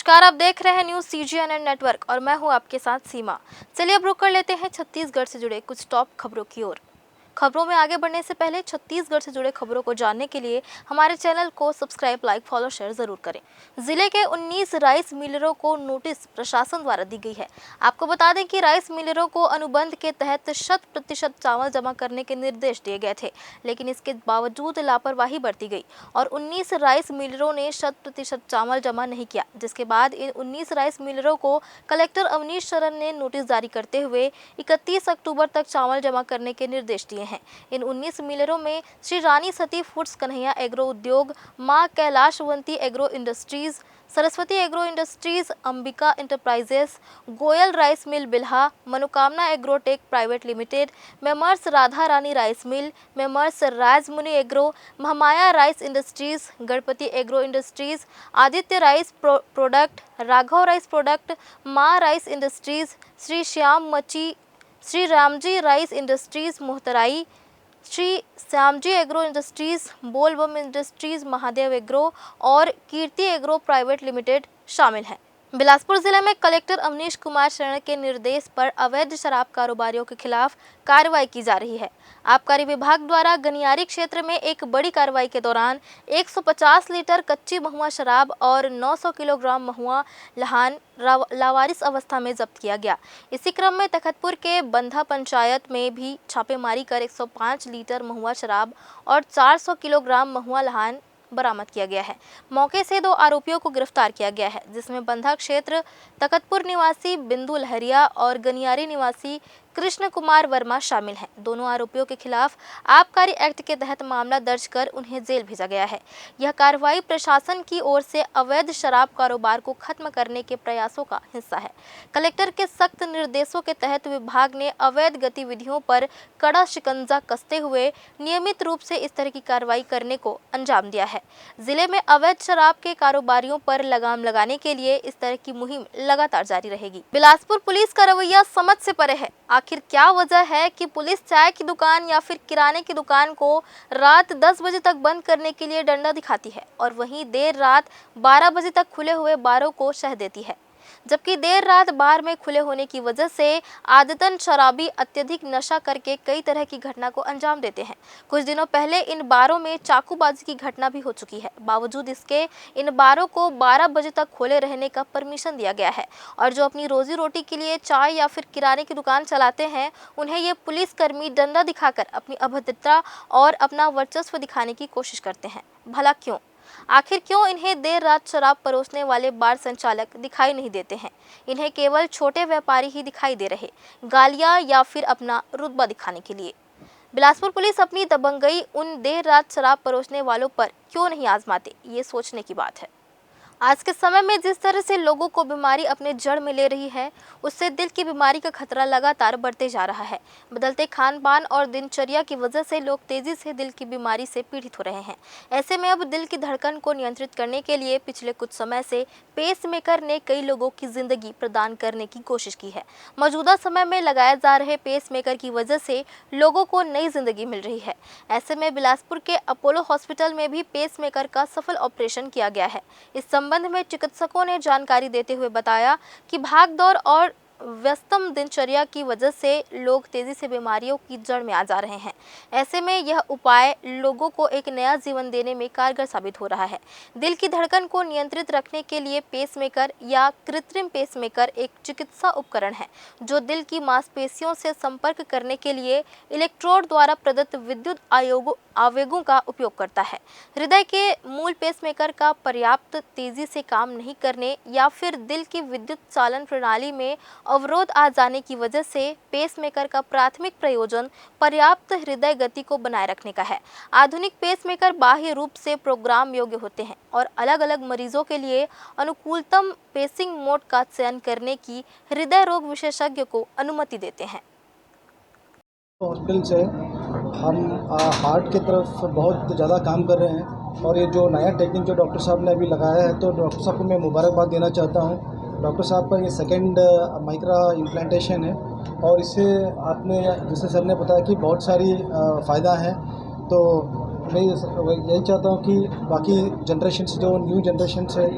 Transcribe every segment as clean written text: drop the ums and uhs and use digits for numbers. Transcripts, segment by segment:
नमस्कार, आप देख रहे हैं न्यूज़ CGNN नेटवर्क और मैं हूं आपके साथ सीमा। चलिए अब रुक कर लेते हैं छत्तीसगढ़ से जुड़े कुछ टॉप खबरों की ओर। खबरों में आगे बढ़ने से पहले छत्तीसगढ़ से जुड़े खबरों को जानने के लिए हमारे चैनल को सब्सक्राइब, लाइक, फॉलो, शेयर जरूर करें। जिले के 19 राइस मिलरों को नोटिस प्रशासन द्वारा दी गई है। आपको बता दें कि राइस मिलरों को अनुबंध के तहत 100% चावल जमा करने के निर्देश दिए गए थे, लेकिन इसके बावजूद लापरवाही बरती गई और 19 राइस मिलरों ने 100% चावल जमा नहीं किया, जिसके बाद इन 19 राइस मिलरों को कलेक्टर अवनीश शरण ने नोटिस जारी करते हुए 31 अक्टूबर तक चावल जमा करने के निर्देश दिए हैं। इन 19 मिलरों में Shri Rani Sati foods, Kanhaiya agro Udyog, Maa Kailashwanti agro industries, Saraswati agro industries, Ambika enterprises, Goyal rice mill Bilha, Manokamna agrotech private limited, messrs Radha Rani rice mill, messrs Rajmuni agro, Mahamaya rice industries, Ganpati agro industries, Aditya rice product, Raghav rice product, Maa rice industries, Shri Shyam मची, Shri Ramji rice industries Mohtarai, Shri Shyamji agro industries, Bolbam industries, Mahadev agro और Kirti agro private limited शामिल हैं। बिलासपुर जिले में collector Awanish Kumar Sharan के निर्देश पर अवैध शराब कारोबारियों के खिलाफ कार्रवाई की जा रही है। आबकारी विभाग द्वारा गनियारी क्षेत्र में एक बड़ी कार्रवाई के दौरान 150 लीटर कच्ची महुआ शराब और 900 किलोग्राम महुआ लहान लावारिस अवस्था में जब्त किया गया। इसी क्रम में तखतपुर के बंधा पंचायत में भी छापेमारी कर 105 लीटर महुआ शराब और 400 किलोग्राम महुआ लहान बरामद किया गया है। मौके से 2 आरोपियों को गिरफ्तार किया गया है, जिसमें बंधा क्षेत्र तखतपुर निवासी बिंदु लहरिया और गनियारी निवासी कृष्ण कुमार वर्मा शामिल हैं। दोनों आरोपियों के खिलाफ आबकारी एक्ट के तहत मामला दर्ज कर उन्हें जेल भेजा गया है। यह कार्रवाई प्रशासन की ओर से अवैध शराब कारोबार को खत्म करने के प्रयासों का हिस्सा है। कलेक्टर के सख्त निर्देशों के तहत विभाग ने अवैध गतिविधियों पर कड़ा शिकंजा कसते हुए नियमित रूप से इस तरह की कार्रवाई करने को अंजाम दिया है। जिले में अवैध शराब के कारोबारियों पर लगाम लगाने के लिए इस तरह की मुहिम लगातार जारी रहेगी। बिलासपुर पुलिस का रवैया समझ से परे है। आखिर क्या वजह है कि पुलिस चाय की दुकान या फिर किराने की दुकान को रात 10 बजे तक बंद करने के लिए डंडा दिखाती है और वहीं देर रात 12 बजे तक खुले हुए बारों को शह देती है, जबकि देर रात बार में खुले होने की वजह से आदतन शराबी अत्यधिक नशा करके कई तरह की घटना को अंजाम देते हैं। कुछ दिनों पहले इन बारों में चाकूबाजी की घटना भी हो चुकी है। बावजूद इसके इन बारों को 12 बजे तक खोले रहने का परमिशन दिया गया है और जो अपनी रोजी रोटी के लिए चाय या फिर किराने की दुकान चलाते हैं, उन्हें ये पुलिसकर्मी डंडा दिखाकर अपनी अभद्रता और अपना वर्चस्व दिखाने की कोशिश करते हैं। भला क्यों? आखिर क्यों इन्हें देर रात शराब परोसने वाले बार संचालक दिखाई नहीं देते हैं? इन्हें केवल छोटे व्यापारी ही दिखाई दे रहे, गालियां या फिर अपना रुतबा दिखाने के लिए। बिलासपुर पुलिस अपनी दबंगई उन देर रात शराब परोसने वालों पर क्यों नहीं आजमाते, ये सोचने की बात है। आज के समय में जिस तरह से लोगों को बीमारी अपने जड़ में ले रही है, उससे दिल की बीमारी का खतरा लगातार बढ़ते जा रहा है। बदलते खान पान और दिनचर्या की वजह से लोग तेजी से दिल की बीमारी से पीड़ित हो रहे हैं। ऐसे में अब दिल की धड़कन को नियंत्रित करने के लिए पिछले कुछ समय से पेसमेकर ने कई लोगों की जिंदगी प्रदान करने की कोशिश की है। मौजूदा समय में लगाए जा रहे पेसमेकर की वजह से लोगों को नई जिंदगी मिल रही है। ऐसे में बिलासपुर के अपोलो हॉस्पिटल में भी पेसमेकर का सफल ऑपरेशन किया गया है। इस संबंध में चिकित्सकों ने जानकारी देते हुए बताया कि भागदौड़ और व्यस्तम दिनचर्या की वजह से लोग तेजी से बीमारियों की जड़ में आ जा रहे हैं। ऐसे में यह उपाय लोगों को एक नया जीवन देने में कारगर साबित हो रहा है। दिल की धड़कन को नियंत्रित रखने के लिए पेसमेकर या कृत्रिम पेसमेकर एक चिकित्सा उपकरण है जो दिल की मांसपेशियों से संपर्क करने के लिए इलेक्ट्रोड द्वारा प्रदत्त विद्युत आवेगों का उपयोग करता है। हृदय के मूल पेसमेकर का पर्याप्त तेजी से काम नहीं करने या फिर दिल की विद्युत चालन प्रणाली में अवरोध आ जाने की वजह से पेसमेकर का प्राथमिक प्रयोजन पर्याप्त हृदय गति को बनाए रखने का है। आधुनिक पेसमेकर बाह्य रूप से प्रोग्राम योग्य होते हैं और अलग अलग मरीजों के लिए अनुकूलतम पेसिंग मोड का चयन करने की हृदय रोग विशेषज्ञ को अनुमति देते हैं। हॉस्पिटल से हम हार्ट की तरफ बहुत ज़्यादा काम कर रहे हैं और ये जो नया टेक्निक जो डॉक्टर साहब ने अभी लगाया है, तो डॉक्टर साहब को मैं मुबारकबाद देना चाहता हूँ। डॉक्टर साहब का ये सेकंड माइक्रा इम्प्लांटेशन है और इससे आपने जैसे सर ने बताया कि बहुत सारी फ़ायदा है। तो मैं यही चाहता हूँ कि बाकी जनरेशन जो न्यू जनरेशन है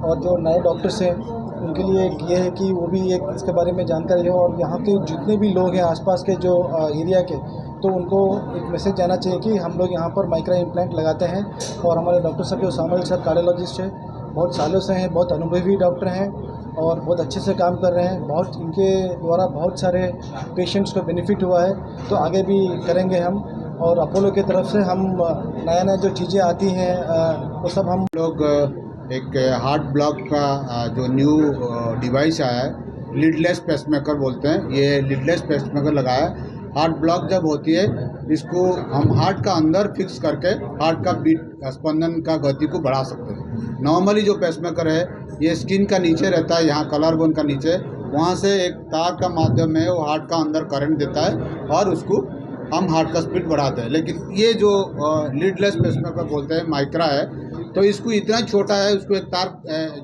और जो नए डॉक्टर्स हैं उनके लिए ये है कि वो भी एक इसके बारे में जानकारी हो, और यहाँ के जितने भी लोग हैं आसपास के जो एरिया के, तो उनको एक मैसेज जाना चाहिए कि हम लोग यहाँ पर माइक्रो इम्प्लांट लगाते हैं। और हमारे डॉक्टर साहब जो सामल सर कार्डियोलॉजिस्ट हैं, बहुत सालों से हैं, बहुत अनुभवी डॉक्टर हैं और बहुत अच्छे से काम कर रहे हैं। बहुत इनके द्वारा बहुत सारे पेशेंट्स को बेनिफिट हुआ है, तो आगे भी करेंगे हम। और अपोलो की तरफ से हम नया नया जो चीज़ें आती हैं वो सब हम लोग एक हार्ट ब्लॉक का जो न्यू डिवाइस आया है, लीडलेस पेसमेकर बोलते हैं, ये लीडलेस पेसमेकर लगाया है। हार्ट ब्लॉक जब होती है, इसको हम हार्ट का अंदर फिक्स करके हार्ट का बीट स्पंदन का गति को बढ़ा सकते हैं। नॉर्मली जो पेसमेकर है ये स्किन का नीचे रहता है, यहाँ कलर बोन का नीचे, वहाँ से एक तार का माध्यम में वो हार्ट का अंदर करंट देता है और उसको हम हार्ट का स्पीड बढ़ाते हैं। लेकिन ये जो लीडलेस पेसमेकर बोलते हैं, माइक्रा है, तो इसको इतना छोटा है, उसको एक तार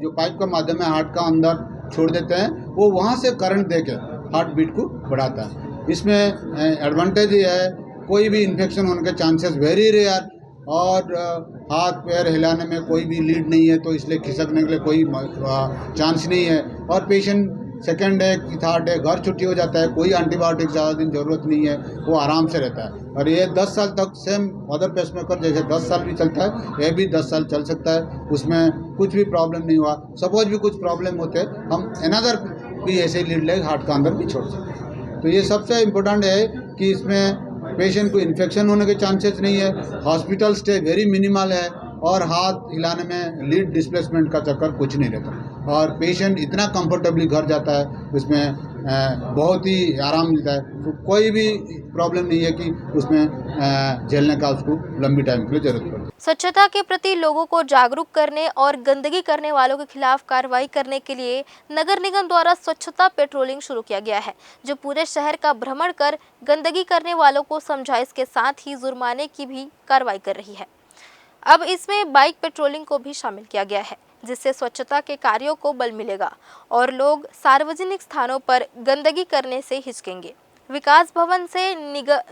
जो पाइप का माध्यम में हार्ट का अंदर छोड़ देते हैं, वो वहाँ से करंट देके हार्ट बीट को बढ़ाता है। इसमें एडवांटेज ये है, कोई भी इन्फेक्शन होने के चांसेस वेरी रेयर, और हाथ पैर हिलाने में कोई भी लीड नहीं है, तो इसलिए खिसकने के लिए कोई चांस नहीं है। और पेशेंट सेकेंड डे कि थर्ड डे घर छुट्टी हो जाता है, कोई एंटीबायोटिक ज़्यादा दिन ज़रूरत नहीं है, वो आराम से रहता है। और ये 10 साल तक सेम अदर पेसमेकर जैसे 10 साल भी चलता है, ये भी 10 साल चल सकता है, उसमें कुछ भी प्रॉब्लम नहीं हुआ। सपोज भी कुछ प्रॉब्लम होते हम अनदर भी ऐसे ही लीड लेग हार्ट का अंदर भी छोड़ सकते हैं। तो ये सबसे इम्पोर्टेंट है कि इसमें पेशेंट को इन्फेक्शन होने के चांसेस नहीं है, हॉस्पिटल स्टे वेरी मिनिमल है, और हाथ हिलाने में लीड डिस्प्लेसमेंट का चक्कर कुछ नहीं रहता, और पेशेंट इतना कंफर्टेबली घर जाता है, उसमें बहुत ही आराम मिलता है। तो कोई भी प्रॉब्लम नहीं है कि उसमें झेलने का उसको लंबी टाइम के लिए जरूरत पड़े। स्वच्छता के प्रति लोगों को जागरूक करने और गंदगी करने वालों के खिलाफ कार्रवाई करने के लिए नगर निगम द्वारा स्वच्छता पेट्रोलिंग शुरू किया गया है, जो पूरे शहर का भ्रमण कर गंदगी करने वालों को समझाइश के साथ ही जुर्माने की भी कार्रवाई कर रही है। अब इसमें बाइक पेट्रोलिंग को भी शामिल किया गया है, जिससे स्वच्छता के कार्यों को बल मिलेगा और लोग सार्वजनिक स्थानों पर गंदगी करने से हिचकेंगे। विकास भवन से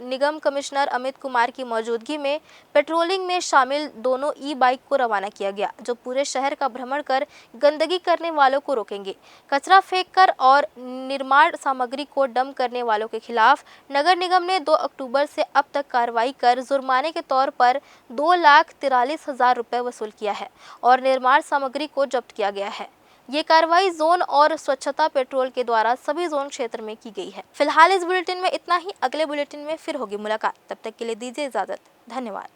निगम कमिश्नर अमित कुमार की मौजूदगी में पेट्रोलिंग में शामिल दोनों ई बाइक को रवाना किया गया, जो पूरे शहर का भ्रमण कर गंदगी करने वालों को रोकेंगे। कचरा फेंककर और निर्माण सामग्री को डंप करने वालों के खिलाफ नगर निगम ने 2 अक्टूबर से अब तक कार्रवाई कर जुर्माने के तौर पर 2,43,000 रुपये वसूल किया है और निर्माण सामग्री को जब्त किया गया है। ये कार्रवाई जोन और स्वच्छता पेट्रोल के द्वारा सभी जोन क्षेत्र में की गई है। फिलहाल इस बुलेटिन में इतना ही। अगले बुलेटिन में फिर होगी मुलाकात, तब तक के लिए दीजिए इजाजत। धन्यवाद।